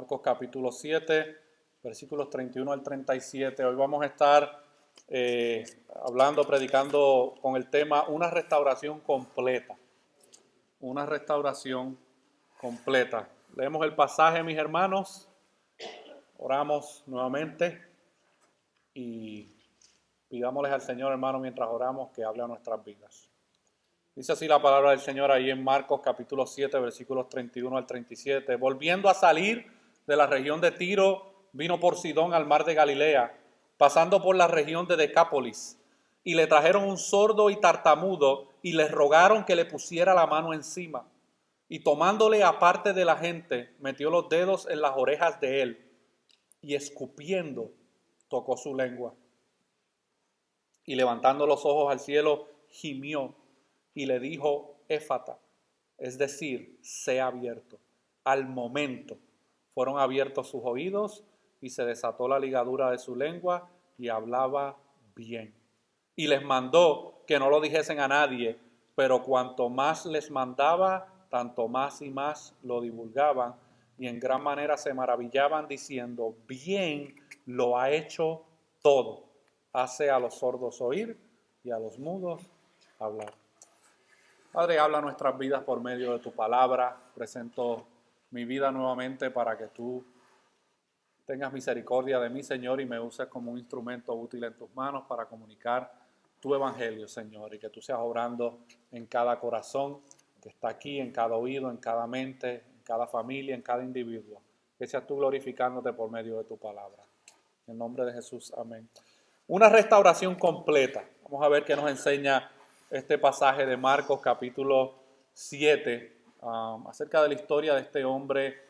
Marcos capítulo 7, versículos 31 al 37. Hoy vamos a estar predicando con el tema una restauración completa. Una restauración completa. Leemos el pasaje, mis hermanos. Oramos nuevamente y pidámosles al Señor, hermano, mientras oramos, que hable a nuestras vidas. Dice así la palabra del Señor ahí en Marcos capítulo 7, versículos 31 al 37. Volviendo a salir de la región de Tiro, vino por Sidón al mar de Galilea, pasando por la región de Decápolis. Y le trajeron un sordo y tartamudo y le rogaron que le pusiera la mano encima. Y tomándole aparte de la gente, metió los dedos en las orejas de él y escupiendo tocó su lengua. Y levantando los ojos al cielo, gimió y le dijo, Éfata, es decir, sea abierto. Al momento fueron abiertos sus oídos y se desató la ligadura de su lengua y hablaba bien. Y les mandó que no lo dijesen a nadie, pero cuanto más les mandaba, tanto más y más lo divulgaban y en gran manera se maravillaban diciendo, bien lo ha hecho todo. Hace a los sordos oír y a los mudos hablar. Padre, habla nuestras vidas por medio de tu palabra. Presento mi vida nuevamente para que tú tengas misericordia de mí, Señor, y me uses como un instrumento útil en tus manos para comunicar tu evangelio, Señor, y que tú seas obrando en cada corazón que está aquí, en cada oído, en cada mente, en cada familia, en cada individuo. Que seas tú glorificándote por medio de tu palabra. En nombre de Jesús, amén. Una restauración completa. Vamos a ver qué nos enseña este pasaje de Marcos capítulo 7 acerca de la historia de este hombre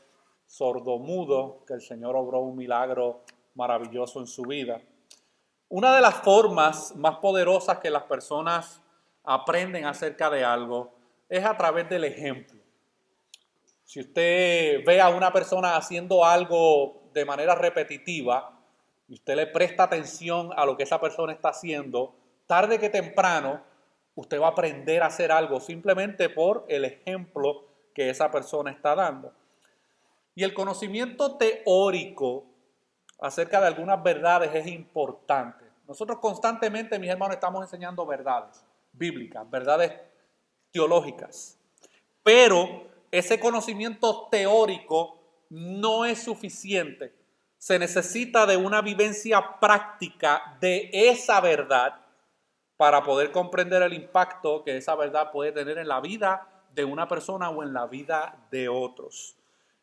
sordomudo que el Señor obró un milagro maravilloso en su vida. Una de las formas más poderosas que las personas aprenden acerca de algo es a través del ejemplo. Si usted ve a una persona haciendo algo de manera repetitiva y usted le presta atención a lo que esa persona está haciendo, tarde que temprano usted va a aprender a hacer algo simplemente por el ejemplo que esa persona está dando. Y el conocimiento teórico acerca de algunas verdades es importante. Nosotros constantemente, mis hermanos, estamos enseñando verdades bíblicas, verdades teológicas. Pero ese conocimiento teórico no es suficiente. Se necesita de una vivencia práctica de esa verdad para poder comprender el impacto que esa verdad puede tener en la vida de una persona o en la vida de otros.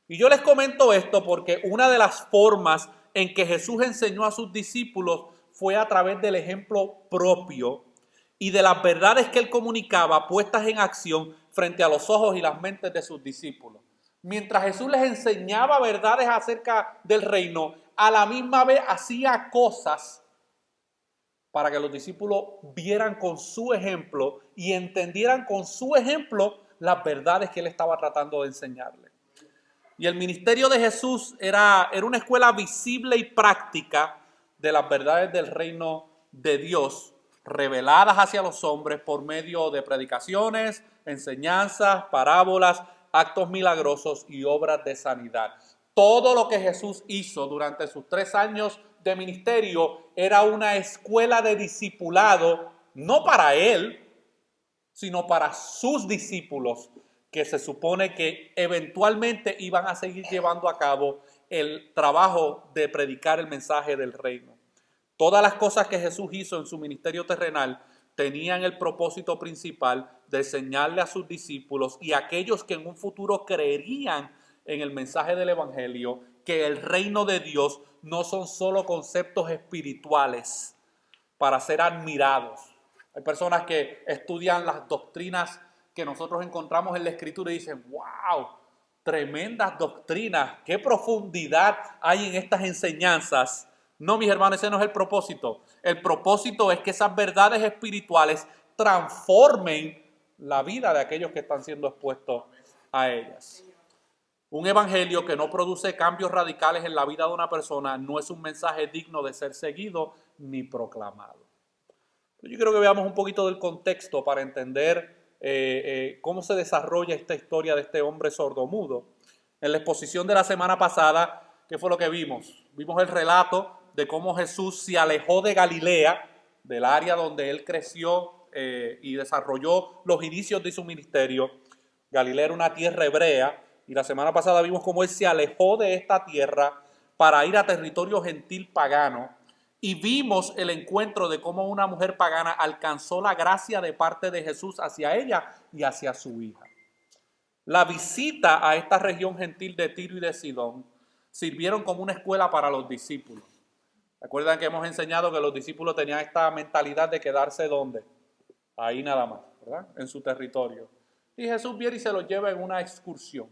Y yo les comento esto porque una de las formas en que Jesús enseñó a sus discípulos fue a través del ejemplo propio y de las verdades que él comunicaba puestas en acción frente a los ojos y las mentes de sus discípulos. Mientras Jesús les enseñaba verdades acerca del reino, a la misma vez hacía cosas para que los discípulos vieran con su ejemplo y entendieran con su ejemplo las verdades que él estaba tratando de enseñarles. Y el ministerio de Jesús era una escuela visible y práctica de las verdades del reino de Dios, reveladas hacia los hombres por medio de predicaciones, enseñanzas, parábolas, actos milagrosos y obras de sanidad. Todo lo que Jesús hizo durante sus 3 años de ministerio era una escuela de discipulado, no para él, sino para sus discípulos, que se supone que eventualmente iban a seguir llevando a cabo el trabajo de predicar el mensaje del reino. Todas las cosas que Jesús hizo en su ministerio terrenal tenían el propósito principal de enseñarle a sus discípulos y a aquellos que en un futuro creerían en el mensaje del evangelio que el reino de Dios no son solo conceptos espirituales para ser admirados. Hay personas que estudian las doctrinas que nosotros encontramos en la Escritura y dicen, wow, tremendas doctrinas, qué profundidad hay en estas enseñanzas. No, mis hermanos, ese no es el propósito. El propósito es que esas verdades espirituales transformen la vida de aquellos que están siendo expuestos a ellas. Un evangelio que no produce cambios radicales en la vida de una persona no es un mensaje digno de ser seguido ni proclamado. Yo quiero que veamos un poquito del contexto para entender cómo se desarrolla esta historia de este hombre sordomudo. En la exposición de la semana pasada, ¿qué fue lo que vimos? Vimos el relato de cómo Jesús se alejó de Galilea, del área donde él creció y desarrolló los inicios de su ministerio. Galilea era una tierra hebrea y la semana pasada vimos cómo él se alejó de esta tierra para ir a territorio gentil pagano. Y vimos el encuentro de cómo una mujer pagana alcanzó la gracia de parte de Jesús hacia ella y hacia su hija. La visita a esta región gentil de Tiro y de Sidón sirvieron como una escuela para los discípulos. Recuerdan que hemos enseñado que los discípulos tenían esta mentalidad de quedarse ¿dónde? Ahí nada más, ¿verdad? En su territorio. Y Jesús viene y se los lleva en una excursión.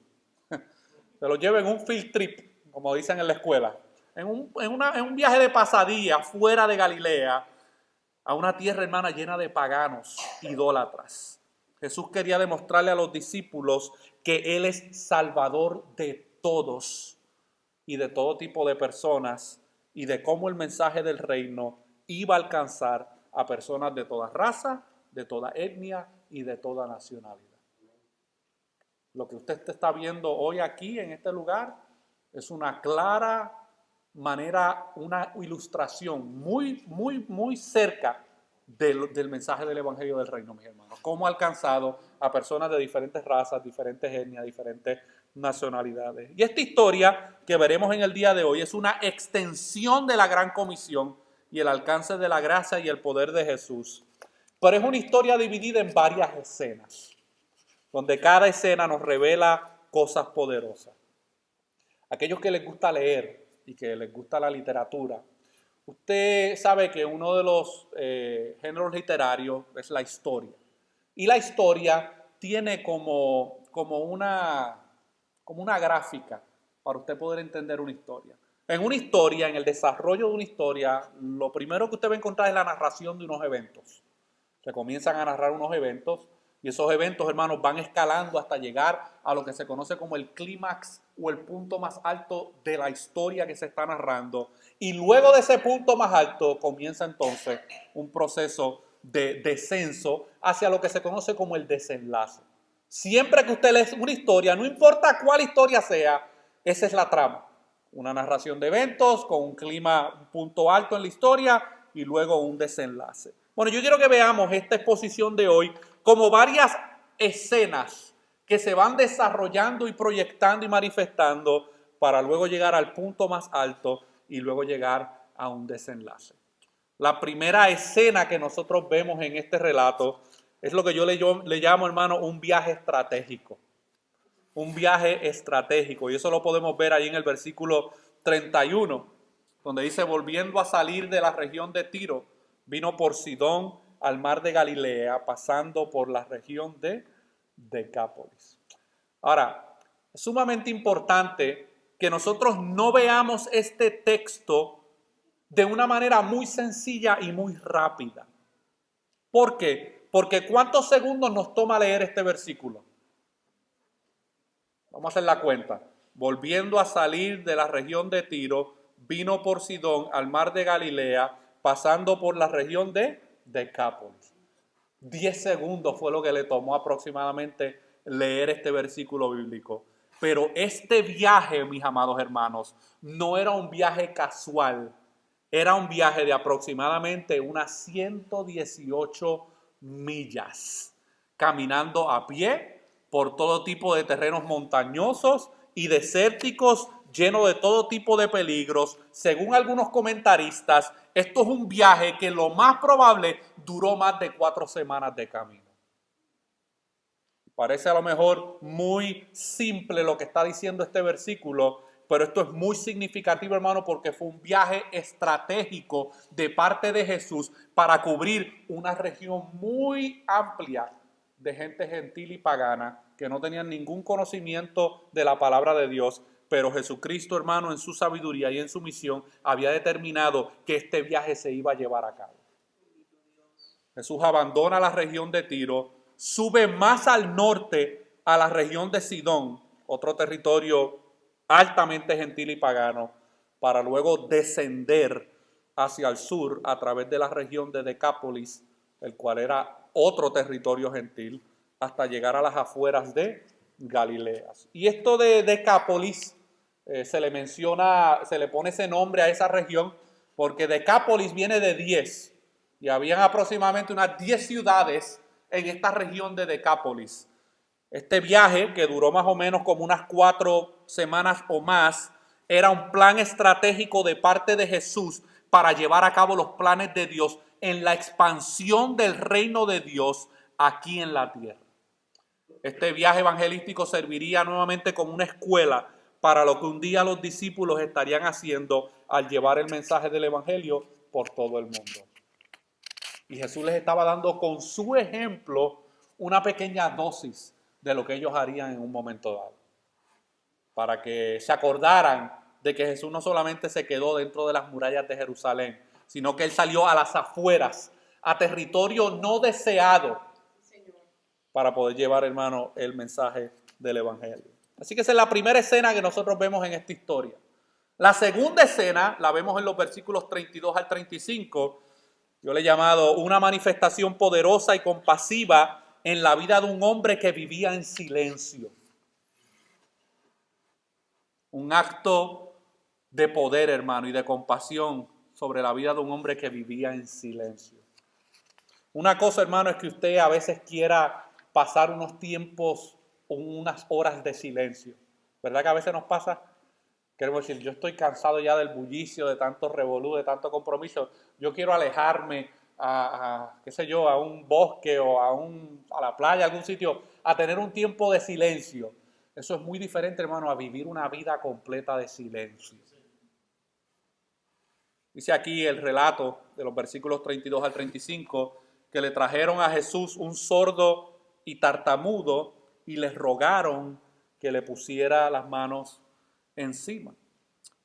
Se los lleva en un field trip, como dicen en la escuela. En un viaje de pasadía fuera de Galilea a una tierra, hermana, llena de paganos, idólatras. Jesús quería demostrarle a los discípulos que Él es Salvador de todos y de todo tipo de personas y de cómo el mensaje del reino iba a alcanzar a personas de toda raza, de toda etnia y de toda nacionalidad. Lo que usted está viendo hoy aquí en este lugar es una clara manera, una ilustración muy cerca del mensaje del Evangelio del Reino, mis hermanos. Cómo ha alcanzado a personas de diferentes razas, diferentes etnias, diferentes nacionalidades. Y esta historia que veremos en el día de hoy es una extensión de la Gran Comisión y el alcance de la gracia y el poder de Jesús. Pero es una historia dividida en varias escenas, donde cada escena nos revela cosas poderosas. Aquellos que les gusta leer y que les gusta la literatura, usted sabe que uno de los géneros literarios es la historia. Y la historia tiene como una gráfica para usted poder entender una historia. En una historia, en el desarrollo de una historia, lo primero que usted va a encontrar es la narración de unos eventos. Se comienzan a narrar unos eventos y esos eventos, hermanos, van escalando hasta llegar a lo que se conoce como el clímax o el punto más alto de la historia que se está narrando. Y luego de ese punto más alto comienza entonces un proceso de descenso hacia lo que se conoce como el desenlace. Siempre que usted lee una historia, no importa cuál historia sea, esa es la trama. Una narración de eventos con un punto alto en la historia y luego un desenlace. Bueno, yo quiero que veamos esta exposición de hoy como varias escenas que se van desarrollando y proyectando y manifestando para luego llegar al punto más alto y luego llegar a un desenlace. La primera escena que nosotros vemos en este relato es lo que yo le llamo, hermano, un viaje estratégico. Un viaje estratégico. Y eso lo podemos ver ahí en el versículo 31, donde dice, volviendo a salir de la región de Tiro, vino por Sidón al mar de Galilea, pasando por la región de Decápolis. Ahora, es sumamente importante que nosotros no veamos este texto de una manera muy sencilla y muy rápida. ¿Por qué? Porque ¿cuántos segundos nos toma leer este versículo? Vamos a hacer la cuenta. Volviendo a salir de la región de Tiro, vino por Sidón al mar de Galilea, pasando por la región de Decápolis. 10 segundos fue lo que le tomó aproximadamente leer este versículo bíblico. Pero este viaje, mis amados hermanos, no era un viaje casual. Era un viaje de aproximadamente unas 118 millas, caminando a pie por todo tipo de terrenos montañosos y desérticos, lleno de todo tipo de peligros. Según algunos comentaristas, esto es un viaje que lo más probable duró más de 4 semanas de camino. Parece a lo mejor muy simple lo que está diciendo este versículo, pero esto es muy significativo, hermano, porque fue un viaje estratégico de parte de Jesús para cubrir una región muy amplia de gente gentil y pagana que no tenían ningún conocimiento de la palabra de Dios. Pero Jesucristo, hermano, en su sabiduría y en su misión, había determinado que este viaje se iba a llevar a cabo. Jesús abandona la región de Tiro, sube más al norte a la región de Sidón, otro territorio altamente gentil y pagano, para luego descender hacia el sur a través de la región de Decápolis, el cual era otro territorio gentil, hasta llegar a las afueras de Galileas. Y esto de Decápolis, se le menciona, se le pone ese nombre a esa región, porque Decápolis viene de 10, y habían aproximadamente unas 10 ciudades en esta región de Decápolis. Este viaje, que duró más o menos como unas 4 semanas o más, era un plan estratégico de parte de Jesús para llevar a cabo los planes de Dios en la expansión del reino de Dios aquí en la tierra. Este viaje evangelístico serviría nuevamente como una escuela para lo que un día los discípulos estarían haciendo al llevar el mensaje del evangelio por todo el mundo. Y Jesús les estaba dando con su ejemplo una pequeña dosis de lo que ellos harían en un momento dado, para que se acordaran de que Jesús no solamente se quedó dentro de las murallas de Jerusalén, sino que Él salió a las afueras, a territorio no deseado, para poder llevar, hermano, el mensaje del evangelio. Así que esa es la primera escena que nosotros vemos en esta historia. La segunda escena la vemos en los versículos 32 al 35. Yo le he llamado una manifestación poderosa y compasiva en la vida de un hombre que vivía en silencio. Un acto de poder, hermano, y de compasión sobre la vida de un hombre que vivía en silencio. Una cosa, hermano, es que usted a veces quiera pasar unos tiempos, unas horas de silencio. ¿Verdad que a veces nos pasa? Queremos decir, yo estoy cansado ya del bullicio, de tanto revolú, de tanto compromiso. Yo quiero alejarme qué sé yo, a un bosque o a la playa, a algún sitio, a tener un tiempo de silencio. Eso es muy diferente, hermano, a vivir una vida completa de silencio. Dice aquí el relato de los versículos 32 al 35, que le trajeron a Jesús un sordo y tartamudo y les rogaron que le pusiera las manos encima.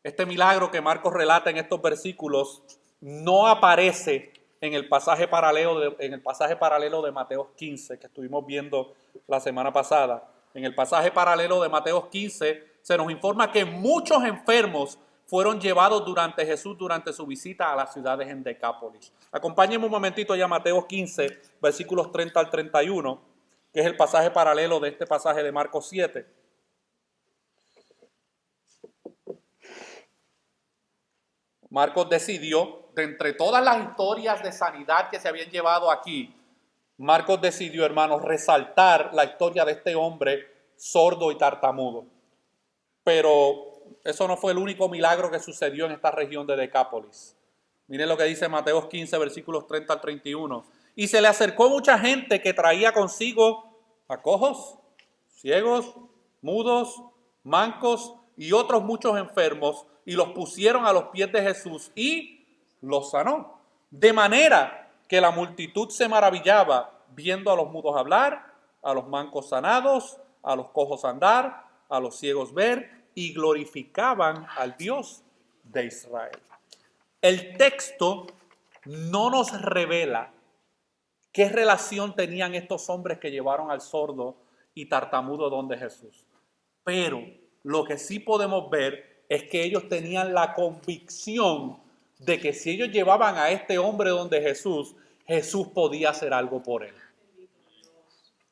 Este milagro que Marcos relata en estos versículos no aparece en el pasaje paralelo de Mateo 15 que estuvimos viendo la semana pasada. En el pasaje paralelo de Mateo 15 se nos informa que muchos enfermos fueron llevados durante Jesús durante su visita a las ciudades en Decápolis. Acompáñenme un momentito ya a Mateo 15, versículos 30 al 31, que es el pasaje paralelo de este pasaje de Marcos 7. Marcos decidió, de entre todas las historias de sanidad que se habían llevado aquí, Marcos decidió, hermanos, resaltar la historia de este hombre sordo y tartamudo. Pero eso no fue el único milagro que sucedió en esta región de Decápolis. Miren lo que dice Mateo 15, versículos 30 al 31. Y se le acercó mucha gente que traía consigo a cojos, ciegos, mudos, mancos y otros muchos enfermos, y los pusieron a los pies de Jesús y los sanó. De manera que la multitud se maravillaba viendo a los mudos hablar, a los mancos sanados, a los cojos andar, a los ciegos ver, y glorificaban al Dios de Israel. El texto no nos revela qué relación tenían estos hombres que llevaron al sordo y tartamudo donde Jesús. Pero lo que sí podemos ver es que ellos tenían la convicción de que si ellos llevaban a este hombre donde Jesús, Jesús podía hacer algo por él.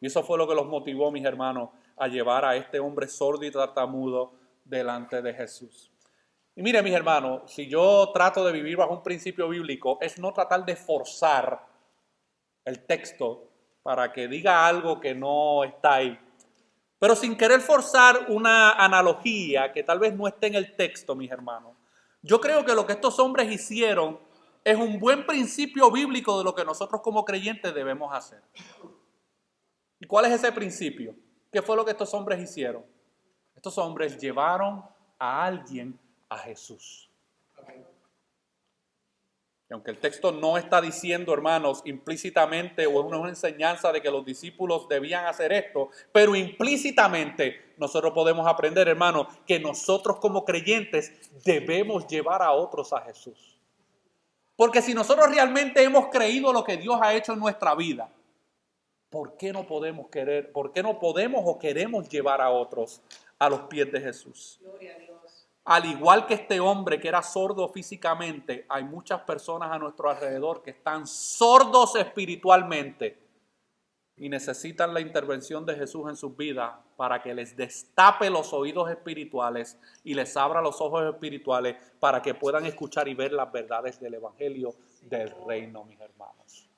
Y eso fue lo que los motivó, mis hermanos, a llevar a este hombre sordo y tartamudo delante de Jesús. Y mire, mis hermanos, si yo trato de vivir bajo un principio bíblico, es no tratar de forzar el texto para que diga algo que no está ahí. Pero sin querer forzar una analogía que tal vez no esté en el texto, mis hermanos. Yo creo que lo que estos hombres hicieron es un buen principio bíblico de lo que nosotros como creyentes debemos hacer. ¿Y cuál es ese principio? ¿Qué fue lo que estos hombres hicieron? Estos hombres llevaron a alguien a Jesús. Y aunque el texto no está diciendo, hermanos, implícitamente o es una enseñanza de que los discípulos debían hacer esto, pero implícitamente nosotros podemos aprender, hermanos, que nosotros como creyentes debemos llevar a otros a Jesús. Porque si nosotros realmente hemos creído lo que Dios ha hecho en nuestra vida, ¿por qué no podemos o queremos llevar a otros a los pies de Jesús? Gloria a Dios. Al igual que este hombre que era sordo físicamente, hay muchas personas a nuestro alrededor que están sordos espiritualmente y necesitan la intervención de Jesús en sus vidas para que les destape los oídos espirituales y les abra los ojos espirituales para que puedan escuchar y ver las verdades del Evangelio del reino, mis hermanos.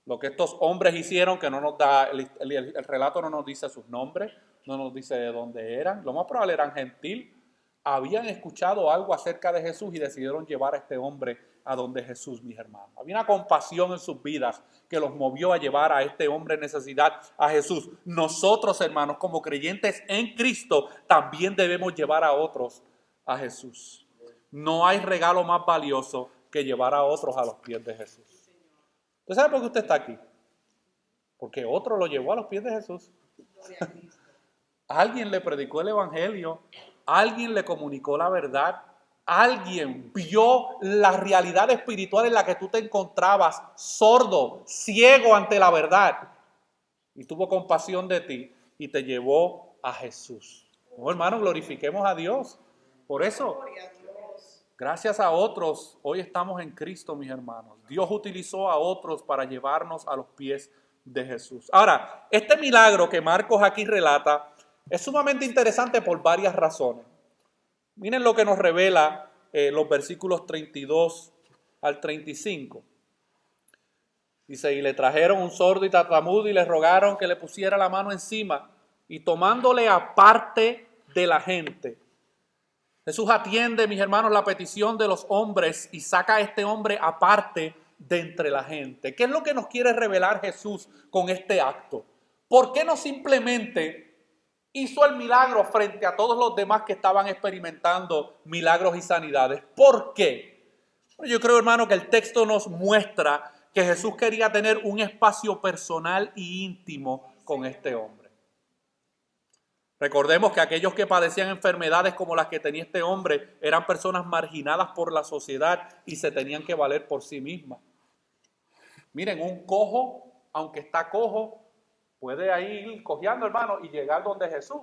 Lo que estos hombres hicieron, que no nos da, el relato no nos dice sus nombres, no nos dice de dónde eran, lo más probable eran gentil, habían escuchado algo acerca de Jesús y decidieron llevar a este hombre a donde Jesús, mis hermanos. Había una compasión en sus vidas que los movió a llevar a este hombre en necesidad a Jesús. Nosotros, hermanos, como creyentes en Cristo, también debemos llevar a otros a Jesús. No hay regalo más valioso que llevar a otros a los pies de Jesús. ¿Usted sabe por qué usted está aquí? Porque otro lo llevó a los pies de Jesús. Alguien le predicó el Evangelio, alguien le comunicó la verdad, alguien vio la realidad espiritual en la que tú te encontrabas, sordo, ciego ante la verdad, y tuvo compasión de ti y te llevó a Jesús. Oh, hermano, glorifiquemos a Dios. Por eso, gracias a otros, hoy estamos en Cristo, mis hermanos. Dios utilizó a otros para llevarnos a los pies de Jesús. Ahora, este milagro que Marcos aquí relata es sumamente interesante por varias razones. Miren lo que nos revela los versículos 32 al 35. Dice, y le trajeron un sordo y tartamudo y le rogaron que le pusiera la mano encima, y tomándole aparte de la gente. Jesús atiende, mis hermanos, la petición de los hombres y saca a este hombre aparte de entre la gente. ¿Qué es lo que nos quiere revelar Jesús con este acto? ¿Por qué no simplemente hizo el milagro frente a todos los demás que estaban experimentando milagros y sanidades? ¿Por qué? Yo creo, hermano, que el texto nos muestra que Jesús quería tener un espacio personal y íntimo con este hombre. Recordemos que aquellos que padecían enfermedades como las que tenía este hombre eran personas marginadas por la sociedad y se tenían que valer por sí mismas. Miren, un cojo, aunque está cojo, puede ir cojeando, hermano, y llegar donde Jesús.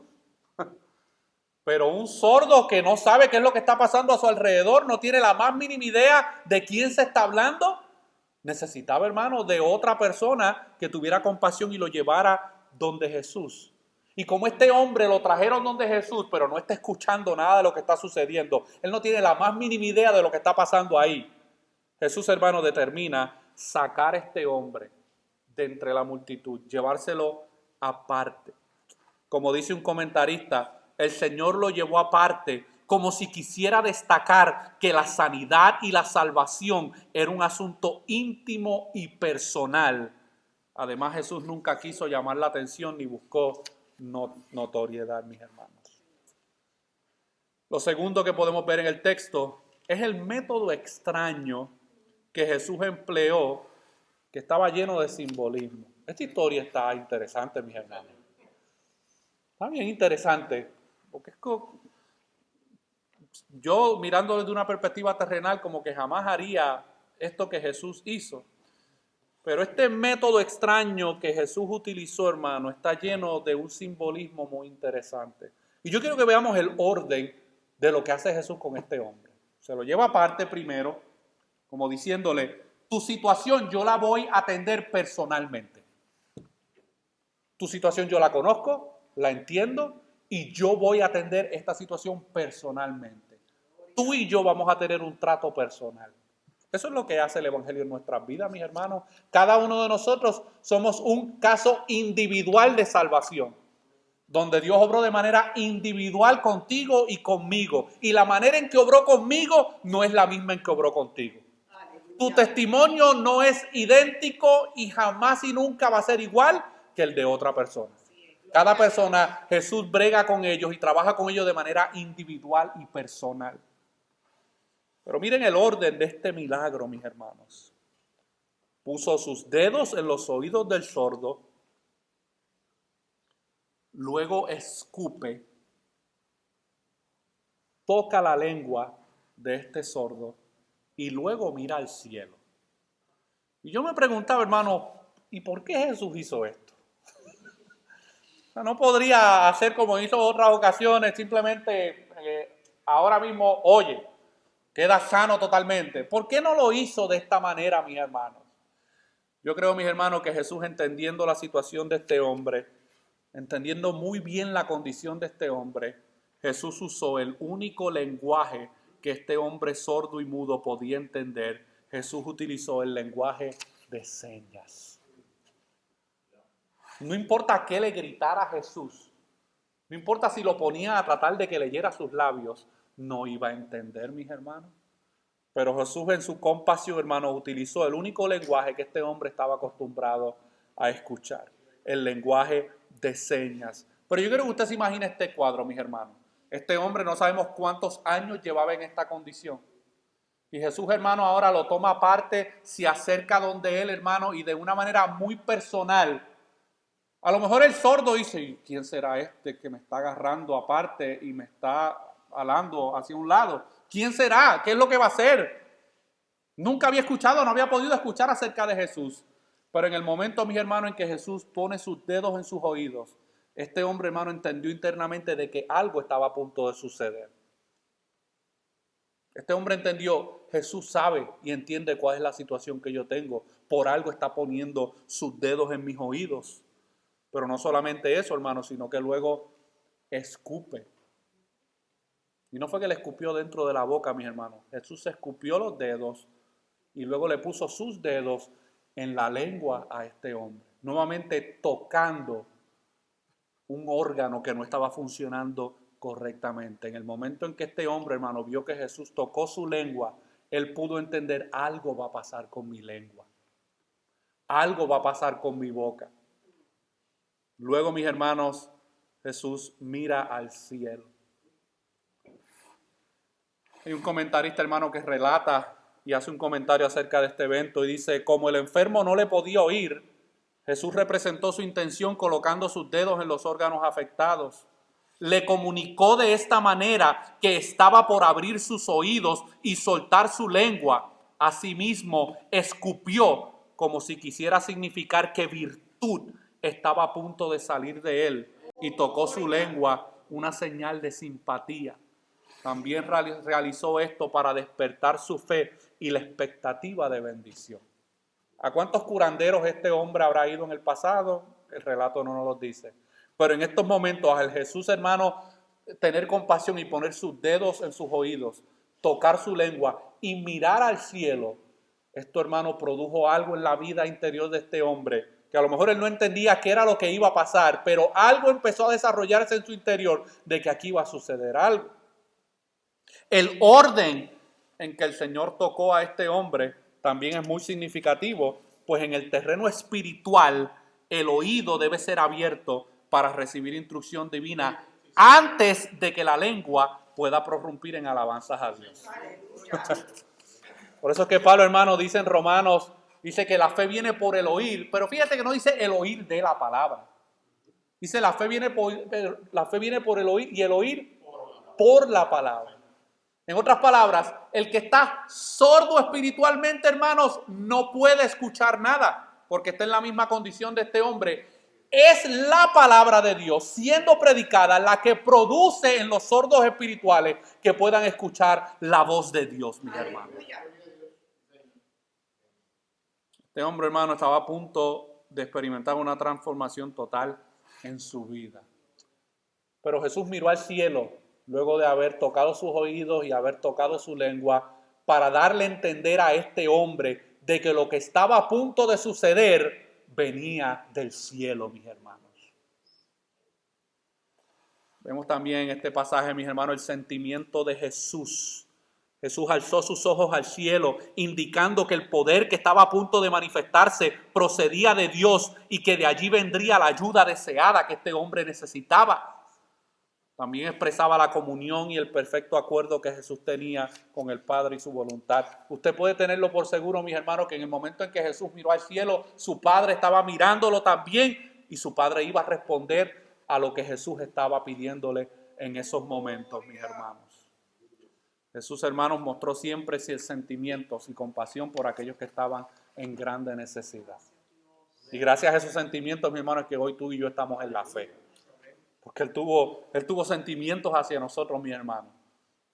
Pero un sordo que no sabe qué es lo que está pasando a su alrededor, no tiene la más mínima idea de quién se está hablando, necesitaba, hermano, de otra persona que tuviera compasión y lo llevara donde Jesús. Y como este hombre lo trajeron donde Jesús, pero no está escuchando nada de lo que está sucediendo, él no tiene la más mínima idea de lo que está pasando ahí. Jesús, hermano, determina sacar a este hombre de entre la multitud, llevárselo aparte. Como dice un comentarista, el Señor lo llevó aparte como si quisiera destacar que la sanidad y la salvación era un asunto íntimo y personal. Además, Jesús nunca quiso llamar la atención ni buscó notoriedad, mis hermanos. Lo segundo que podemos ver en el texto es el método extraño que Jesús empleó, que estaba lleno de simbolismo. Esta historia está interesante, mis hermanos. Está bien interesante, porque es como, yo mirando desde una perspectiva terrenal como que jamás haría esto que Jesús hizo. Pero este método extraño que Jesús utilizó, hermano, está lleno de un simbolismo muy interesante. Y yo quiero que veamos el orden de lo que hace Jesús con este hombre. Se lo lleva aparte primero, como diciéndole, tu situación yo la voy a atender personalmente. Tu situación yo la conozco, la entiendo y yo voy a atender esta situación personalmente. Tú y yo vamos a tener un trato personal. Eso es lo que hace el Evangelio en nuestras vidas, mis hermanos. Cada uno de nosotros somos un caso individual de salvación, donde Dios obró de manera individual contigo y conmigo. Y la manera en que obró conmigo no es la misma en que obró contigo. Tu testimonio no es idéntico y jamás y nunca va a ser igual que el de otra persona. Cada persona, Jesús brega con ellos y trabaja con ellos de manera individual y personal. Pero miren el orden de este milagro, mis hermanos. Puso sus dedos en los oídos del sordo, luego escupe, toca la lengua de este sordo y luego mira al cielo. Y yo me preguntaba, hermano, ¿y por qué Jesús hizo esto? O sea, no podría hacer como hizo otras ocasiones, simplemente ahora mismo, oye, queda sano totalmente. ¿Por qué no lo hizo de esta manera, mis hermanos? Yo creo, mis hermanos, que Jesús, entendiendo la situación de este hombre, entendiendo muy bien la condición de este hombre, Jesús usó el único lenguaje que este hombre sordo y mudo podía entender. Jesús utilizó el lenguaje de señas. No importa qué le gritara a Jesús, no importa si lo ponía a tratar de que leyera sus labios, no iba a entender, mis hermanos. Pero Jesús, en su compasión, hermanos, utilizó el único lenguaje que este hombre estaba acostumbrado a escuchar, el lenguaje de señas. Pero yo quiero que usted se imagine este cuadro, mis hermanos. Este hombre no sabemos cuántos años llevaba en esta condición. Y Jesús, hermano, ahora lo toma aparte, se acerca donde él, hermano, y de una manera muy personal. A lo mejor el sordo dice, ¿quién será este que me está agarrando aparte y me está alando hacia un lado? ¿Quién será? ¿Qué es lo que va a hacer? Nunca había escuchado, no había podido escuchar acerca de Jesús. Pero en el momento, mis hermanos, en que Jesús pone sus dedos en sus oídos, este hombre, hermano, entendió internamente de que algo estaba a punto de suceder. Este hombre entendió, Jesús sabe y entiende cuál es la situación que yo tengo. Por algo está poniendo sus dedos en mis oídos. Pero no solamente eso, hermano, sino que luego escupe. Y no fue que le escupió dentro de la boca, mis hermanos. Jesús escupió los dedos y luego le puso sus dedos en la lengua a este hombre. Nuevamente tocando un órgano que no estaba funcionando correctamente. En el momento en que este hombre, hermano, vio que Jesús tocó su lengua, él pudo entender, algo va a pasar con mi lengua. Algo va a pasar con mi boca. Luego, mis hermanos, Jesús mira al cielo. Hay un comentarista, hermano, que relata y hace un comentario acerca de este evento y dice, como el enfermo no le podía oír, Jesús representó su intención colocando sus dedos en los órganos afectados. Le comunicó de esta manera que estaba por abrir sus oídos y soltar su lengua. Asimismo, escupió como si quisiera significar que virtud estaba a punto de salir de él y tocó su lengua, una señal de simpatía. También realizó esto para despertar su fe y la expectativa de bendición. ¿A cuántos curanderos este hombre habrá ido en el pasado? El relato no nos lo dice. Pero en estos momentos, al Jesús, hermano, tener compasión y poner sus dedos en sus oídos, tocar su lengua y mirar al cielo, esto, hermano, produjo algo en la vida interior de este hombre, que a lo mejor él no entendía qué era lo que iba a pasar, pero algo empezó a desarrollarse en su interior de que aquí iba a suceder algo. El orden en que el Señor tocó a este hombre también es muy significativo, pues en el terreno espiritual el oído debe ser abierto para recibir instrucción divina antes de que la lengua pueda prorrumpir en alabanzas a Dios. Por eso es que Pablo, hermano, dice en Romanos, dice que la fe viene por el oír, pero fíjate que no dice el oír de la palabra. Dice la fe viene por el oír y el oír por la palabra. En otras palabras, el que está sordo espiritualmente, hermanos, no puede escuchar nada, porque está en la misma condición de este hombre. Es la palabra de Dios siendo predicada la que produce en los sordos espirituales que puedan escuchar la voz de Dios, mis hermanos. Este hombre, hermano, estaba a punto de experimentar una transformación total en su vida. Pero Jesús miró al cielo luego de haber tocado sus oídos y haber tocado su lengua, para darle a entender a este hombre de que lo que estaba a punto de suceder venía del cielo, mis hermanos. Vemos también en este pasaje, mis hermanos, el sentimiento de Jesús. Jesús alzó sus ojos al cielo, indicando que el poder que estaba a punto de manifestarse procedía de Dios y que de allí vendría la ayuda deseada que este hombre necesitaba. También expresaba la comunión y el perfecto acuerdo que Jesús tenía con el Padre y su voluntad. Usted puede tenerlo por seguro, mis hermanos, que en el momento en que Jesús miró al cielo, su Padre estaba mirándolo también y su Padre iba a responder a lo que Jesús estaba pidiéndole en esos momentos, mis hermanos. Jesús, hermanos, mostró siempre sentimientos y compasión por aquellos que estaban en grande necesidad. Y gracias a esos sentimientos, mis hermanos, es que hoy tú y yo estamos en la fe. Porque Él tuvo sentimientos hacia nosotros, mis hermanos.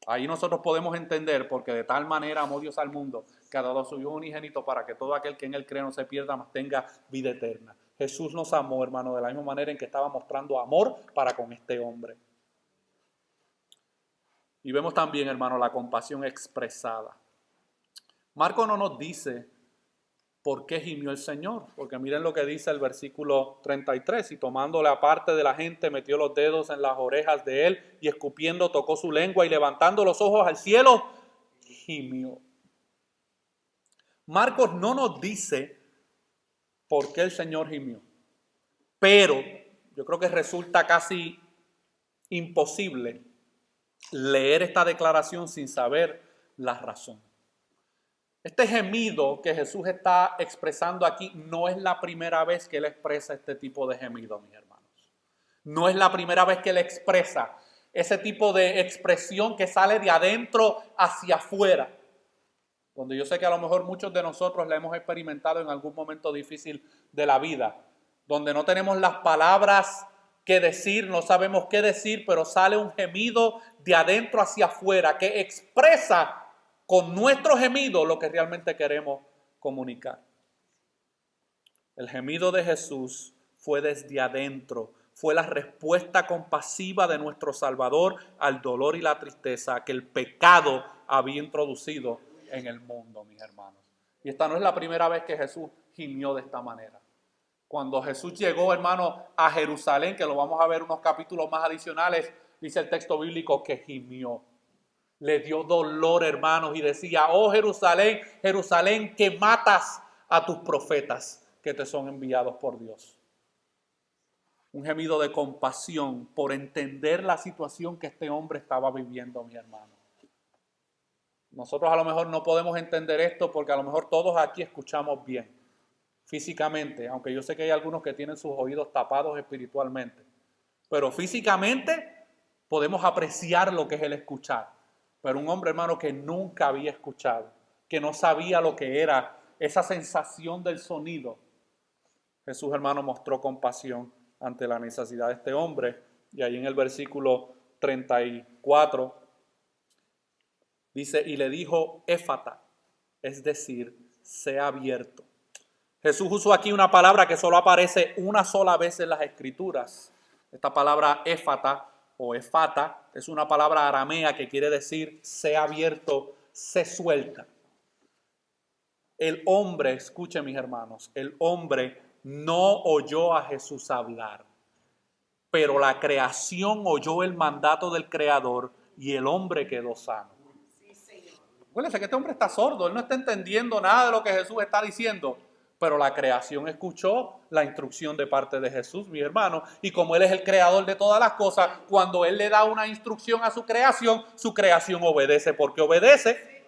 Ahí nosotros podemos entender, porque de tal manera amó Dios al mundo, que ha dado a su Hijo unigénito para que todo aquel que en Él cree no se pierda, mas tenga vida eterna. Jesús nos amó, hermano, de la misma manera en que estaba mostrando amor para con este hombre. Y vemos también, hermano, la compasión expresada. Marco no nos dice por qué gimió el Señor, porque miren lo que dice el versículo 33, y tomándole aparte de la gente, metió los dedos en las orejas de él, y escupiendo tocó su lengua, y levantando los ojos al cielo, gimió. Marcos no nos dice por qué el Señor gimió, pero yo creo que resulta casi imposible leer esta declaración sin saber la razón. Este gemido que Jesús está expresando aquí no es la primera vez que Él expresa este tipo de gemido, mis hermanos. No es la primera vez que Él expresa ese tipo de expresión que sale de adentro hacia afuera. Donde yo sé que a lo mejor muchos de nosotros la hemos experimentado en algún momento difícil de la vida. Donde no tenemos las palabras que decir, no sabemos qué decir, pero sale un gemido de adentro hacia afuera que expresa con nuestro gemido lo que realmente queremos comunicar. El gemido de Jesús fue desde adentro, fue la respuesta compasiva de nuestro Salvador al dolor y la tristeza que el pecado había introducido en el mundo, mis hermanos. Y esta no es la primera vez que Jesús gimió de esta manera. Cuando Jesús llegó, hermano, a Jerusalén, que lo vamos a ver unos capítulos más adicionales, dice el texto bíblico que gimió. Le dio dolor, hermanos, y decía: oh Jerusalén, Jerusalén, que matas a tus profetas que te son enviados por Dios. Un gemido de compasión por entender la situación que este hombre estaba viviendo, mi hermano. Nosotros a lo mejor no podemos entender esto porque a lo mejor todos aquí escuchamos bien, físicamente, aunque yo sé que hay algunos que tienen sus oídos tapados espiritualmente. Pero físicamente podemos apreciar lo que es el escuchar. Pero un hombre, hermano, que nunca había escuchado, que no sabía lo que era esa sensación del sonido, Jesús, hermano, mostró compasión ante la necesidad de este hombre. Y ahí en el versículo 34 dice: y le dijo éfata, es decir, sea abierto. Jesús usó aquí una palabra que solo aparece una sola vez en las Escrituras. Esta palabra éfata o efata es una palabra aramea que quiere decir sea abierto, se suelta. El hombre, escuchen mis hermanos, el hombre no oyó a Jesús hablar, pero la creación oyó el mandato del Creador y el hombre quedó sano. Acuérdense que este hombre está sordo, él no está entendiendo nada de lo que Jesús está diciendo, pero la creación escuchó la instrucción de parte de Jesús, mi hermano, y como Él es el creador de todas las cosas, cuando Él le da una instrucción a su creación obedece, porque obedece.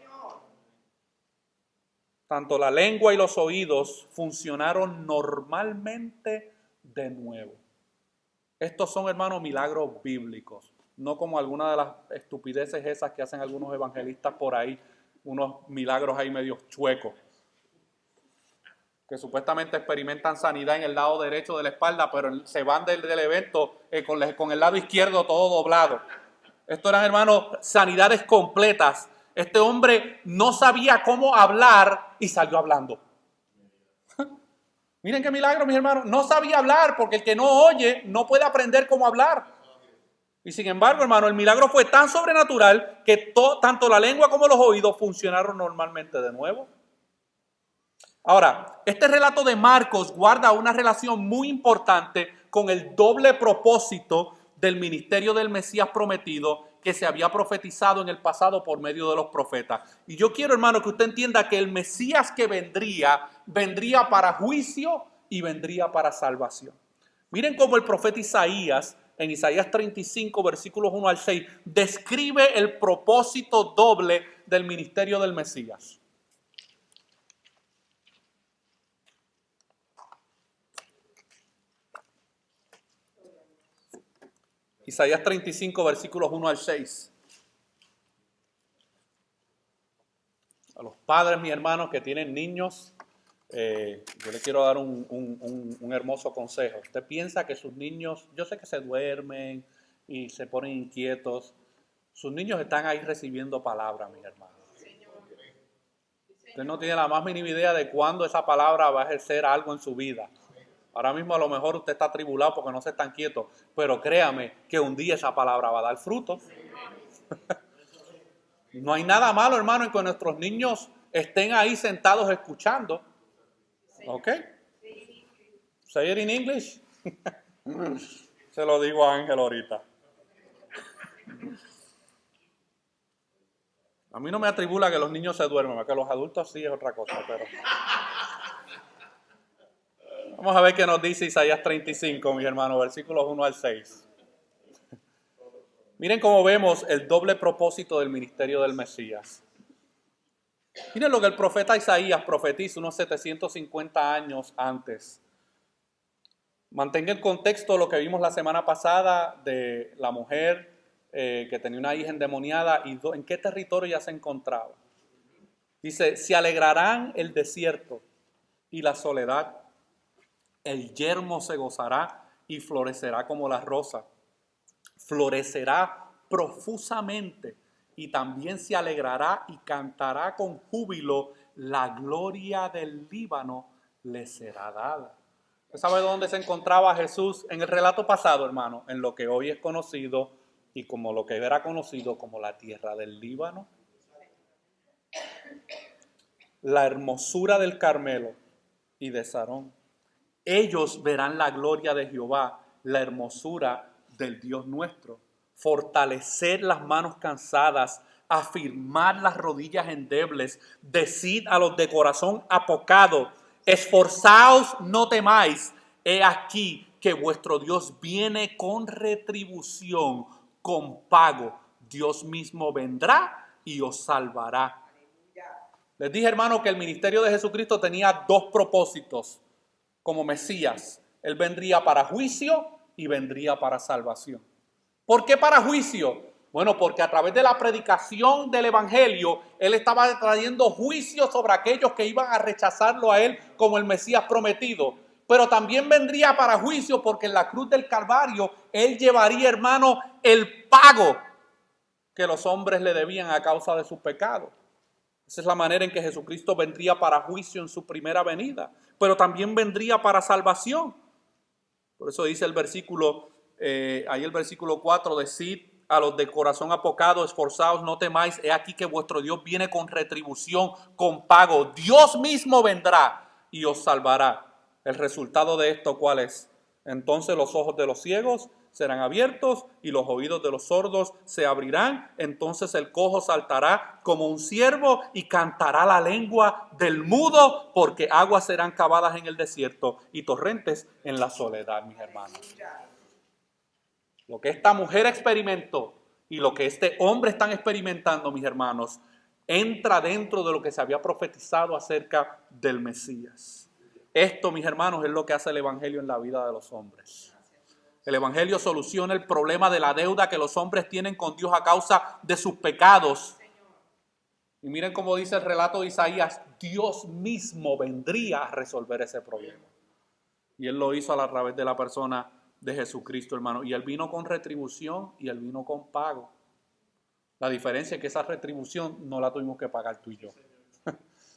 Tanto la lengua y los oídos funcionaron normalmente de nuevo. Estos son, hermanos, milagros bíblicos, no como alguna de las estupideces esas que hacen algunos evangelistas por ahí, unos milagros ahí medios chuecos, que supuestamente experimentan sanidad en el lado derecho de la espalda, pero se van del evento con el lado izquierdo todo doblado. Esto eran, hermanos, sanidades completas. Este hombre no sabía cómo hablar y salió hablando. Miren qué milagro, mis hermanos. No sabía hablar porque el que no oye no puede aprender cómo hablar. Y sin embargo, hermano, el milagro fue tan sobrenatural que tanto la lengua como los oídos funcionaron normalmente de nuevo. Ahora, este relato de Marcos guarda una relación muy importante con el doble propósito del ministerio del Mesías prometido que se había profetizado en el pasado por medio de los profetas. Y yo quiero, hermano, que usted entienda que el Mesías que vendría para juicio y vendría para salvación. Miren cómo el profeta Isaías, en Isaías 35, versículos 1 al 6, describe el propósito doble del ministerio del Mesías. Isaías 35, versículos 1 al 6. A los padres, mis hermanos, que tienen niños, yo les quiero dar un hermoso consejo. Usted piensa que sus niños, yo sé que se duermen y se ponen inquietos. Sus niños están ahí recibiendo palabra, mis hermanos. Usted no tiene la más mínima idea de cuándo esa palabra va a ejercer algo en su vida. Ahora mismo a lo mejor usted está atribulado porque no se están quietos, pero créame que un día esa palabra va a dar fruto. No hay nada malo, hermano, en que nuestros niños estén ahí sentados escuchando. ¿Ok? Say it in English. Se lo digo a Ángel ahorita. A mí no me atribula que los niños se duermen, que los adultos sí es otra cosa, pero... Vamos a ver qué nos dice Isaías 35, mis hermanos, versículos 1 al 6. Miren cómo vemos el doble propósito del ministerio del Mesías. Miren lo que el profeta Isaías profetiza unos 750 años antes. Mantenga el contexto lo que vimos la semana pasada de la mujer que tenía una hija endemoniada y en qué territorio ya se encontraba. Dice, se alegrarán el desierto y la soledad, el yermo se gozará y florecerá como la rosa, florecerá profusamente y también se alegrará y cantará con júbilo, la gloria del Líbano le será dada. ¿Usted sabe dónde se encontraba Jesús en el relato pasado, hermano? En lo que hoy es conocido y como lo que era conocido como la tierra del Líbano. La hermosura del Carmelo y de Sarón. Ellos verán la gloria de Jehová, la hermosura del Dios nuestro. Fortalecer las manos cansadas, afirmar las rodillas endebles, decid a los de corazón apocado, esforzaos, no temáis, he aquí que vuestro Dios viene con retribución, con pago. Dios mismo vendrá y os salvará. Les dije, hermano, que el ministerio de Jesucristo tenía dos propósitos como Mesías. Él vendría para juicio y vendría para salvación. ¿Por qué para juicio? Bueno, porque a través de la predicación del Evangelio, Él estaba trayendo juicio sobre aquellos que iban a rechazarlo a Él como el Mesías prometido. Pero también vendría para juicio porque en la cruz del Calvario, Él llevaría, hermano, el pago que los hombres le debían a causa de sus pecados. Esa es la manera en que Jesucristo vendría para juicio en su primera venida, pero también vendría para salvación. Por eso dice el versículo, ahí el versículo 4, decid a los de corazón apocado, esforzaos, no temáis, he aquí que vuestro Dios viene con retribución, con pago. Dios mismo vendrá y os salvará. El resultado de esto, ¿cuál es? Entonces los ojos de los ciegos serán abiertos y los oídos de los sordos se abrirán. Entonces el cojo saltará como un ciervo y cantará la lengua del mudo, porque aguas serán cavadas en el desierto y torrentes en la soledad, mis hermanos. Lo que esta mujer experimentó y lo que este hombre están experimentando, mis hermanos, entra dentro de lo que se había profetizado acerca del Mesías. Esto, mis hermanos, es lo que hace el Evangelio en la vida de los hombres. El Evangelio soluciona el problema de la deuda que los hombres tienen con Dios a causa de sus pecados. Y miren cómo dice el relato de Isaías, Dios mismo vendría a resolver ese problema. Y Él lo hizo a través de la persona de Jesucristo, hermano. Y Él vino con retribución y Él vino con pago. La diferencia es que esa retribución no la tuvimos que pagar tú y yo.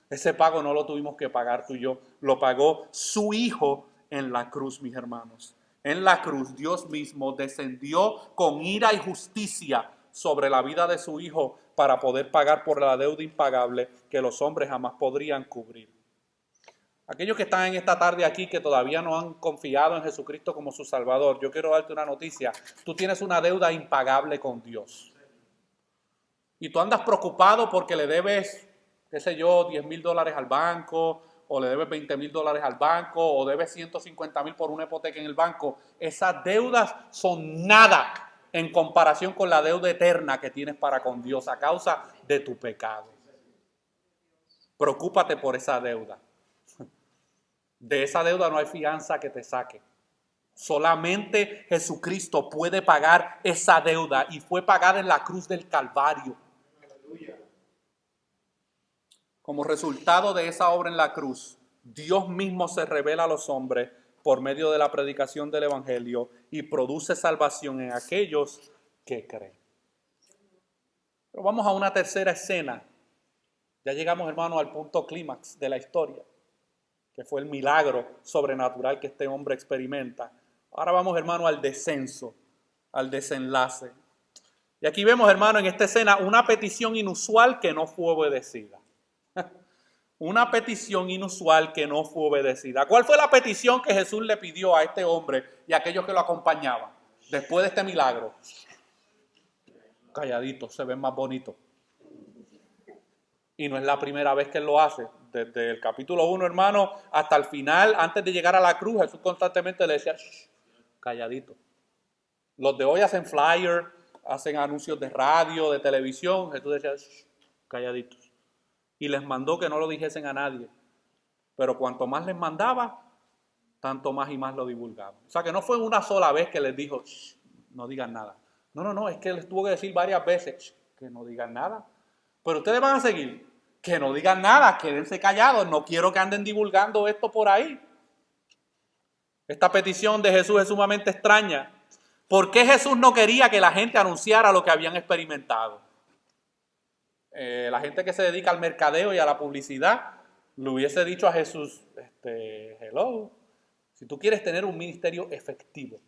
Ese pago no lo tuvimos que pagar tú y yo. Lo pagó su Hijo en la cruz, mis hermanos. En la cruz Dios mismo descendió con ira y justicia sobre la vida de su Hijo para poder pagar por la deuda impagable que los hombres jamás podrían cubrir. Aquellos que están en esta tarde aquí que todavía no han confiado en Jesucristo como su Salvador, yo quiero darte una noticia. Tú tienes una deuda impagable con Dios. Y tú andas preocupado porque le debes, qué sé yo, $10,000 al banco, o le debes $20,000 al banco, o debes $150,000 por una hipoteca en el banco. Esas deudas son nada en comparación con la deuda eterna que tienes para con Dios a causa de tu pecado. Preocúpate por esa deuda. De esa deuda no hay fianza que te saque. Solamente Jesucristo puede pagar esa deuda y fue pagada en la cruz del Calvario. Como resultado de esa obra en la cruz, Dios mismo se revela a los hombres por medio de la predicación del Evangelio y produce salvación en aquellos que creen. Pero vamos a una tercera escena. Ya llegamos, hermano, al punto clímax de la historia, que fue el milagro sobrenatural que este hombre experimenta. Ahora vamos, hermano, al descenso, al desenlace. Y aquí vemos, hermano, en esta escena una petición inusual que no fue obedecida. Una petición inusual que no fue obedecida. ¿Cuál fue la petición que Jesús le pidió a este hombre y a aquellos que lo acompañaban después de este milagro? Calladitos, se ven más bonitos. Y no es la primera vez que él lo hace. Desde el capítulo 1, hermano, hasta el final, antes de llegar a la cruz, Jesús constantemente le decía, calladito. Los de hoy hacen flyers, hacen anuncios de radio, de televisión. Jesús decía, calladitos. Y les mandó que no lo dijesen a nadie. Pero cuanto más les mandaba, tanto más y más lo divulgaban. O sea que no fue una sola vez que les dijo, no digan nada. No, es que les tuvo que decir varias veces, que no digan nada. Pero ustedes van a seguir, que no digan nada, quédense callados, no quiero que anden divulgando esto por ahí. Esta petición de Jesús es sumamente extraña. ¿Por qué Jesús no quería que la gente anunciara lo que habían experimentado? La gente que se dedica al mercadeo y a la publicidad le hubiese dicho a Jesús, hello, si tú quieres tener un ministerio efectivo,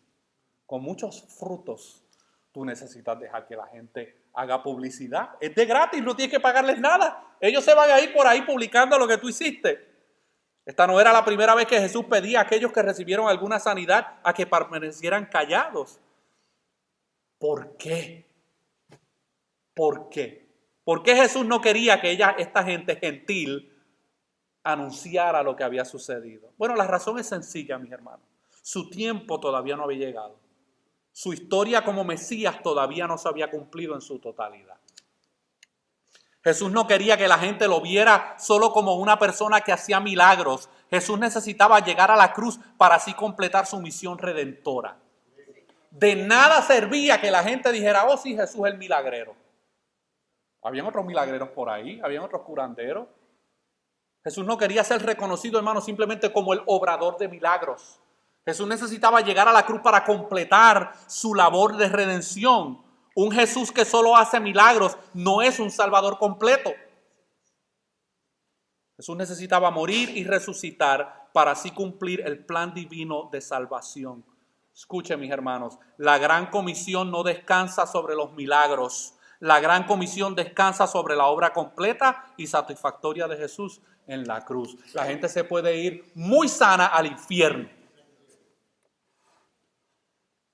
con muchos frutos, tú necesitas dejar que la gente haga publicidad. Es de gratis, no tienes que pagarles nada. Ellos se van a ir por ahí publicando lo que tú hiciste. Esta no era la primera vez que Jesús pedía a aquellos que recibieron alguna sanidad a que permanecieran callados. ¿Por qué? ¿Por qué? ¿Por qué Jesús no quería que esta gente gentil anunciara lo que había sucedido? Bueno, la razón es sencilla, mis hermanos. Su tiempo todavía no había llegado. Su historia como Mesías todavía no se había cumplido en su totalidad. Jesús no quería que la gente lo viera solo como una persona que hacía milagros. Jesús necesitaba llegar a la cruz para así completar su misión redentora. De nada servía que la gente dijera, oh sí, Jesús es el milagrero. Habían otros milagreros por ahí, habían otros curanderos. Jesús no quería ser reconocido, hermano, simplemente como el obrador de milagros. Jesús necesitaba llegar a la cruz para completar su labor de redención. Un Jesús que solo hace milagros no es un Salvador completo. Jesús necesitaba morir y resucitar para así cumplir el plan divino de salvación. Escuchen, mis hermanos, la gran comisión no descansa sobre los milagros. La gran comisión descansa sobre la obra completa y satisfactoria de Jesús en la cruz. La gente se puede ir muy sana al infierno.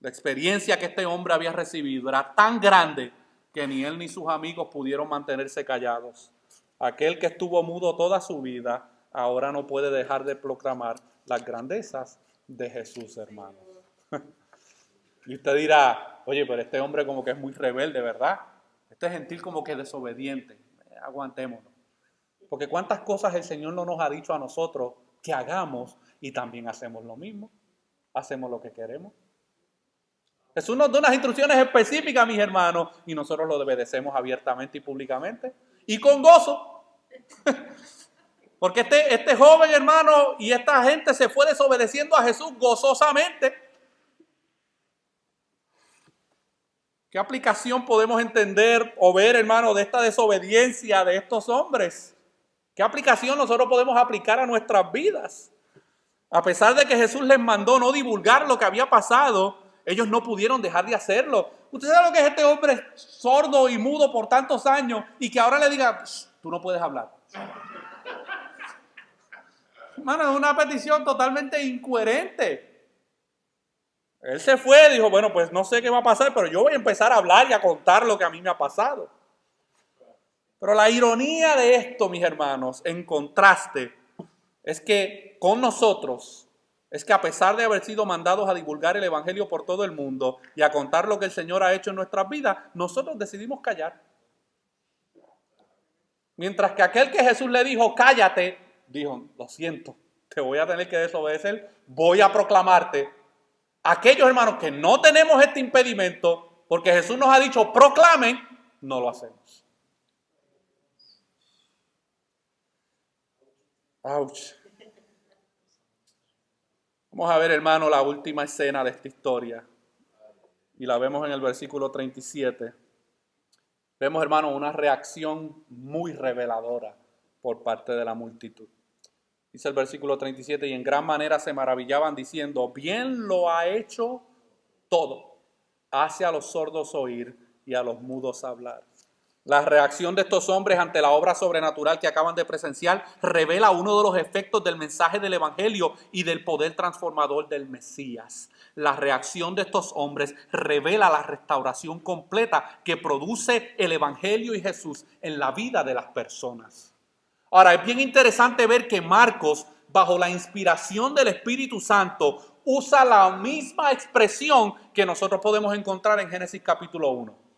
La experiencia que este hombre había recibido era tan grande que ni él ni sus amigos pudieron mantenerse callados. Aquel que estuvo mudo toda su vida, ahora no puede dejar de proclamar las grandezas de Jesús, hermanos. Y usted dirá, oye, pero este hombre como que es muy rebelde, ¿verdad? Este gentil como que desobediente. Aguantémonos. Porque cuántas cosas el Señor no nos ha dicho a nosotros que hagamos y también hacemos lo mismo. Hacemos lo que queremos. Jesús nos da unas instrucciones específicas, mis hermanos, y nosotros lo obedecemos abiertamente y públicamente. Y con gozo. Porque este joven, hermano, y esta gente se fue desobedeciendo a Jesús gozosamente. ¿Qué aplicación podemos entender o ver, hermano, de esta desobediencia de estos hombres? ¿Qué aplicación nosotros podemos aplicar a nuestras vidas? A pesar de que Jesús les mandó no divulgar lo que había pasado, ellos no pudieron dejar de hacerlo. ¿Usted sabe lo que es este hombre sordo y mudo por tantos años y que ahora le diga, tú no puedes hablar? Hermano, es una petición totalmente incoherente. Él se fue, dijo, bueno, pues no sé qué va a pasar, pero yo voy a empezar a hablar y a contar lo que a mí me ha pasado. Pero la ironía de esto, mis hermanos, en contraste, es que con nosotros, es que a pesar de haber sido mandados a divulgar el evangelio por todo el mundo y a contar lo que el Señor ha hecho en nuestras vidas, nosotros decidimos callar. Mientras que aquel que Jesús le dijo, cállate, dijo, lo siento, te voy a tener que desobedecer, voy a proclamarte. Aquellos hermanos que no tenemos este impedimento, porque Jesús nos ha dicho, proclamen, no lo hacemos. Ouch. Vamos a ver, hermano, la última escena de esta historia. Y la vemos en el versículo 37. Vemos, hermano, una reacción muy reveladora por parte de la multitud. Dice el versículo 37, y en gran manera se maravillaban diciendo, bien lo ha hecho todo, hace a los sordos oír y a los mudos hablar. La reacción de estos hombres ante la obra sobrenatural que acaban de presenciar revela uno de los efectos del mensaje del Evangelio y del poder transformador del Mesías. La reacción de estos hombres revela la restauración completa que produce el Evangelio y Jesús en la vida de las personas. Ahora, es bien interesante ver que Marcos, bajo la inspiración del Espíritu Santo, usa la misma expresión que nosotros podemos encontrar en Génesis capítulo 1.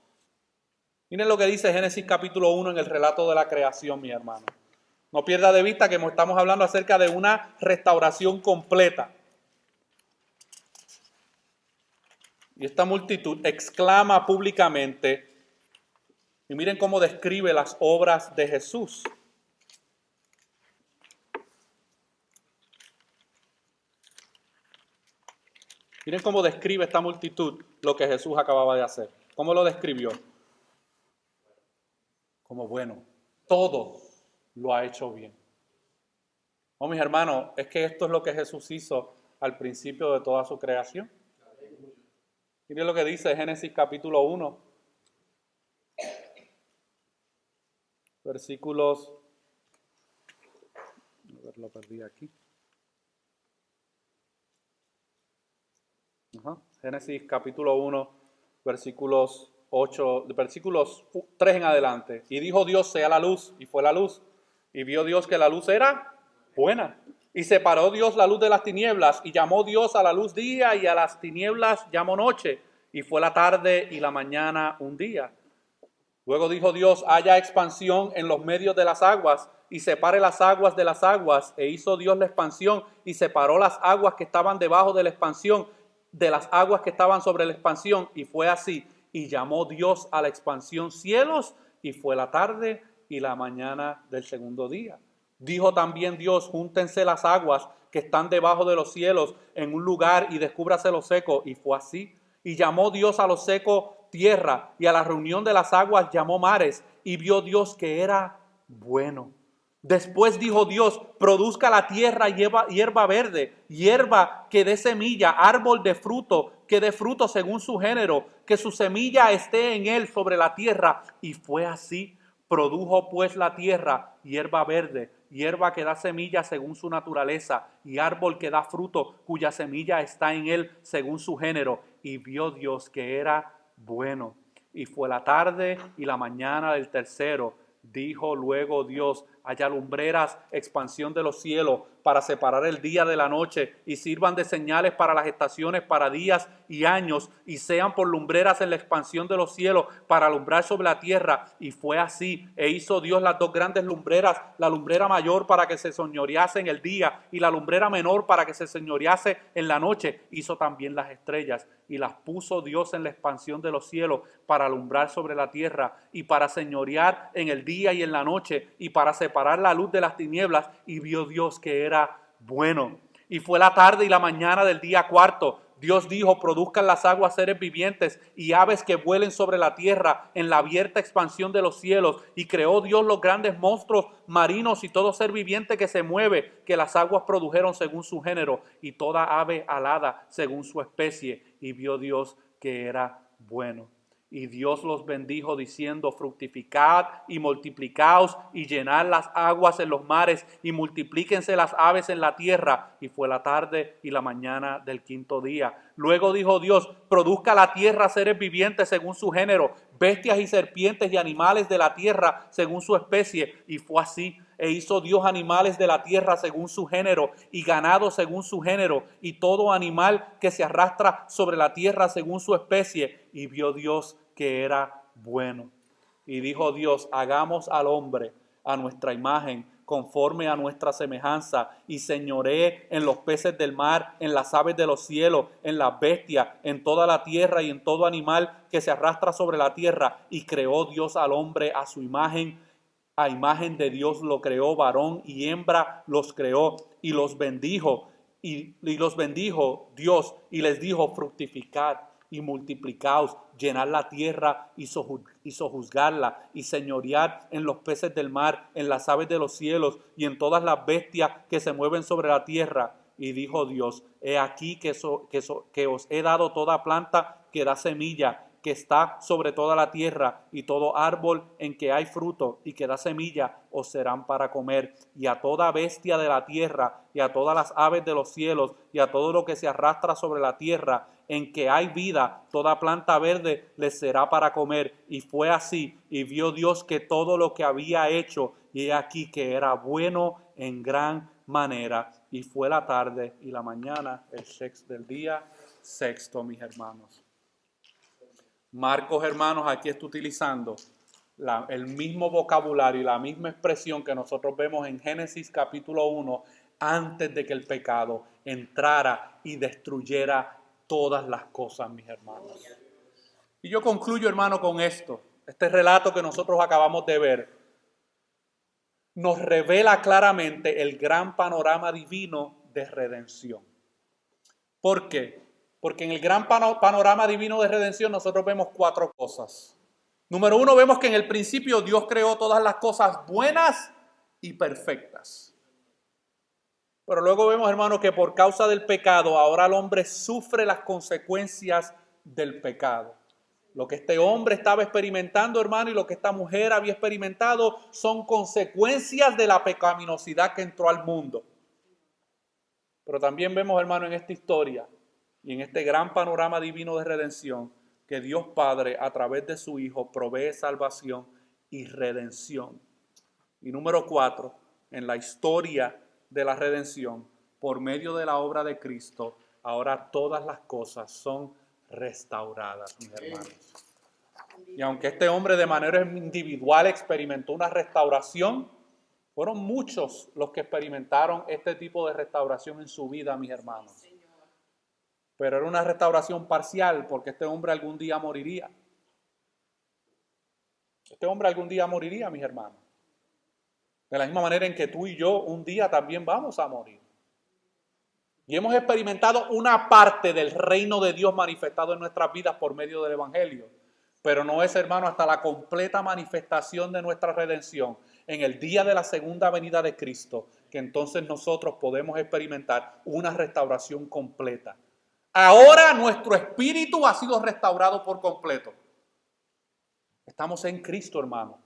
Miren lo que dice Génesis capítulo 1 en el relato de la creación, mi hermano. No pierda de vista que estamos hablando acerca de una restauración completa. Y esta multitud exclama públicamente, y miren cómo describe las obras de Jesús. Miren cómo describe esta multitud lo que Jesús acababa de hacer. ¿Cómo lo describió? Como bueno, todo lo ha hecho bien. Oh, mis hermanos, es que esto es lo que Jesús hizo al principio de toda su creación. Miren lo que dice Génesis capítulo 1, versículos, a ver, lo perdí aquí. Génesis capítulo 1, versículos 3 en adelante. Y dijo Dios, sea la luz, y fue la luz. Y vio Dios que la luz era buena. Y separó Dios la luz de las tinieblas, y llamó Dios a la luz día, y a las tinieblas llamó noche. Y fue la tarde y la mañana un día. Luego dijo Dios, haya expansión en los medios de las aguas, y separe las aguas de las aguas. E hizo Dios la expansión, y separó las aguas que estaban debajo de la expansión de las aguas que estaban sobre la expansión, y fue así. Y llamó Dios a la expansión cielos, y fue la tarde y la mañana del segundo día. Dijo también Dios, júntense las aguas que están debajo de los cielos en un lugar y descúbrase lo seco, y fue así. Y llamó Dios a lo seco tierra, y a la reunión de las aguas llamó mares, y vio Dios que era bueno. Después dijo Dios, produzca la tierra hierba verde, hierba que dé semilla, árbol de fruto, que dé fruto según su género, que su semilla esté en él sobre la tierra. Y fue así. Produjo pues la tierra hierba verde, hierba que da semilla según su naturaleza, y árbol que da fruto, cuya semilla está en él según su género. Y vio Dios que era bueno. Y fue la tarde y la mañana del tercero. Dijo luego Dios, haya lumbreras, expansión de los cielos, para separar el día de la noche, y sirvan de señales para las estaciones, para días y años, y sean por lumbreras en la expansión de los cielos, para alumbrar sobre la tierra. Y fue así. E hizo Dios las dos grandes lumbreras, la lumbrera mayor para que se señorease en el día, y la lumbrera menor para que se señorease en la noche. Hizo también las estrellas, y las puso Dios en la expansión de los cielos, para alumbrar sobre la tierra, y para señorear en el día y en la noche, y para separar la luz de las tinieblas. Y vio Dios que era bueno. Y fue la tarde y la mañana del día cuarto. Dios dijo, produzcan las aguas seres vivientes y aves que vuelen sobre la tierra en la abierta expansión de los cielos. Y creó Dios los grandes monstruos marinos y todo ser viviente que se mueve, que las aguas produjeron según su género, y toda ave alada según su especie. Y vio Dios que era bueno. Y Dios los bendijo diciendo, fructificad y multiplicaos y llenad las aguas en los mares y multiplíquense las aves en la tierra. Y fue la tarde y la mañana del quinto día. Luego dijo Dios, produzca la tierra seres vivientes según su género, bestias y serpientes y animales de la tierra según su especie. Y fue así. E hizo Dios animales de la tierra según su género, y ganado según su género, y todo animal que se arrastra sobre la tierra según su especie. Y vio Dios que era bueno. Y dijo Dios, hagamos al hombre a nuestra imagen, conforme a nuestra semejanza, y señoree en los peces del mar, en las aves de los cielos, en las bestias, en toda la tierra y en todo animal que se arrastra sobre la tierra. Y creó Dios al hombre a su imagen. A imagen de Dios lo creó, varón y hembra los creó, y los bendijo. Y los bendijo Dios, y les dijo, fructificad y multiplicaos, llenad la tierra y sojuzgarla, y señorear en los peces del mar, en las aves de los cielos, y en todas las bestias que se mueven sobre la tierra. Y dijo Dios, he aquí que os he dado toda planta que da semilla, que está sobre toda la tierra, y todo árbol en que hay fruto y que da semilla os serán para comer, y a toda bestia de la tierra, y a todas las aves de los cielos, y a todo lo que se arrastra sobre la tierra, en que hay vida, toda planta verde les será para comer. Y fue así, y vio Dios que todo lo que había hecho, y he aquí que era bueno en gran manera. Y fue la tarde y la mañana, el sexto del día sexto, mis hermanos. Marcos, hermanos, aquí está utilizando el mismo vocabulario y la misma expresión que nosotros vemos en Génesis capítulo 1, antes de que el pecado entrara y destruyera todas las cosas, mis hermanos. Y yo concluyo, hermano, con esto. Este relato que nosotros acabamos de ver nos revela claramente el gran panorama divino de redención. ¿Por qué? Porque en el gran panorama divino de redención nosotros vemos 4 cosas. Número 1, vemos que en el principio Dios creó todas las cosas buenas y perfectas. Pero luego vemos, hermano, que por causa del pecado ahora el hombre sufre las consecuencias del pecado. Lo que este hombre estaba experimentando, hermano, y lo que esta mujer había experimentado son consecuencias de la pecaminosidad que entró al mundo. Pero también vemos, hermano, en esta historia y en este gran panorama divino de redención, que Dios Padre, a través de su Hijo, provee salvación y redención. Y número 4, en la historia de la redención, por medio de la obra de Cristo, ahora todas las cosas son restauradas, mis hermanos. Y aunque este hombre de manera individual experimentó una restauración, fueron muchos los que experimentaron este tipo de restauración en su vida, mis hermanos. Pero era una restauración parcial, porque este hombre algún día moriría. Este hombre algún día moriría, mis hermanos. De la misma manera en que tú y yo un día también vamos a morir. Y hemos experimentado una parte del reino de Dios manifestado en nuestras vidas por medio del Evangelio. Pero no es, hermano, hasta la completa manifestación de nuestra redención en el día de la segunda venida de Cristo, que entonces nosotros podemos experimentar una restauración completa. Ahora nuestro espíritu ha sido restaurado por completo. Estamos en Cristo, hermano.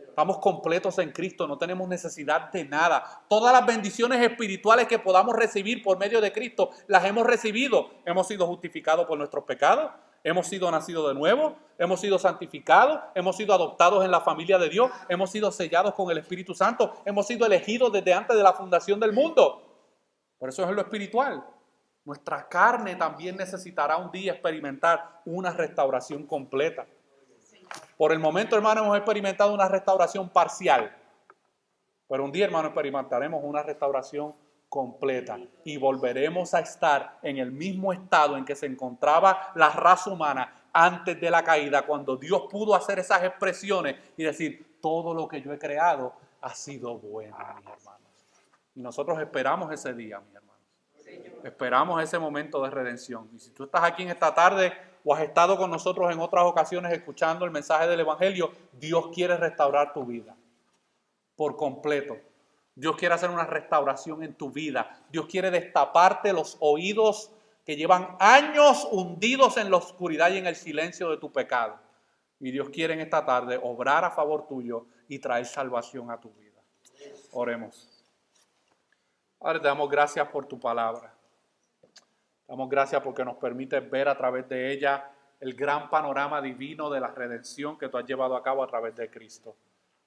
Estamos completos en Cristo, no tenemos necesidad de nada. Todas las bendiciones espirituales que podamos recibir por medio de Cristo, las hemos recibido. Hemos sido justificados por nuestros pecados, hemos sido nacidos de nuevo, hemos sido santificados, hemos sido adoptados en la familia de Dios, hemos sido sellados con el Espíritu Santo, hemos sido elegidos desde antes de la fundación del mundo. Por eso es lo espiritual. Nuestra carne también necesitará un día experimentar una restauración completa. Por el momento, hermano, hemos experimentado una restauración parcial. Pero un día, hermano, experimentaremos una restauración completa. Y volveremos a estar en el mismo estado en que se encontraba la raza humana antes de la caída, cuando Dios pudo hacer esas expresiones y decir, todo lo que yo he creado ha sido bueno, mis hermanos. Y nosotros esperamos ese día, mis hermanos. Esperamos ese momento de redención. Y si tú estás aquí en esta tarde o has estado con nosotros en otras ocasiones escuchando el mensaje del Evangelio, Dios quiere restaurar tu vida por completo. Dios quiere hacer una restauración en tu vida. Dios quiere destaparte los oídos que llevan años hundidos en la oscuridad y en el silencio de tu pecado. Y Dios quiere en esta tarde obrar a favor tuyo y traer salvación a tu vida. Oremos. Padre, te damos gracias por tu palabra. Te damos gracias porque nos permites ver a través de ella el gran panorama divino de la redención que tú has llevado a cabo a través de Cristo.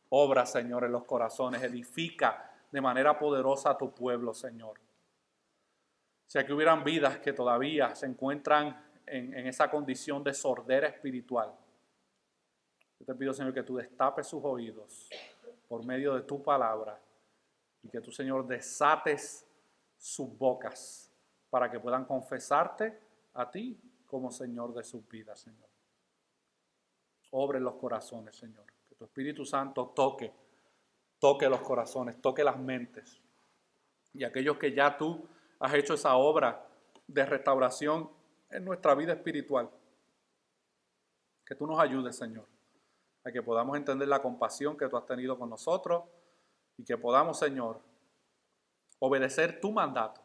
Obra, Señor, en los corazones, edifica de manera poderosa a tu pueblo, Señor. Si aquí hubieran vidas que todavía se encuentran en esa condición de sordera espiritual, yo te pido, Señor, que tú destapes sus oídos por medio de tu palabra y que tú, Señor, desates sus bocas para que puedan confesarte a ti como Señor de sus vidas, Señor. Obre en los corazones, Señor. Que tu Espíritu Santo toque los corazones, toque las mentes. Y aquellos que ya tú has hecho esa obra de restauración en nuestra vida espiritual, Que tú nos ayudes, Señor, a que podamos entender la compasión que tú has tenido con nosotros y que podamos, Señor, obedecer tu mandato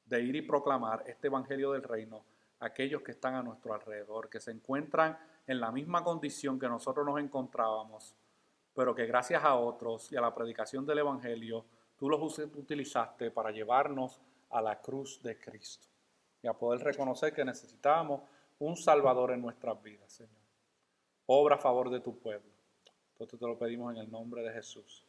de ir y proclamar este evangelio del reino a aquellos que están a nuestro alrededor, que se encuentran en la misma condición que nosotros nos encontrábamos, pero que gracias a otros y a la predicación del evangelio, tú los utilizaste para llevarnos a la cruz de Cristo y a poder reconocer que necesitábamos un Salvador en nuestras vidas, Señor. Obra a favor de tu pueblo. Entonces te lo pedimos en el nombre de Jesús.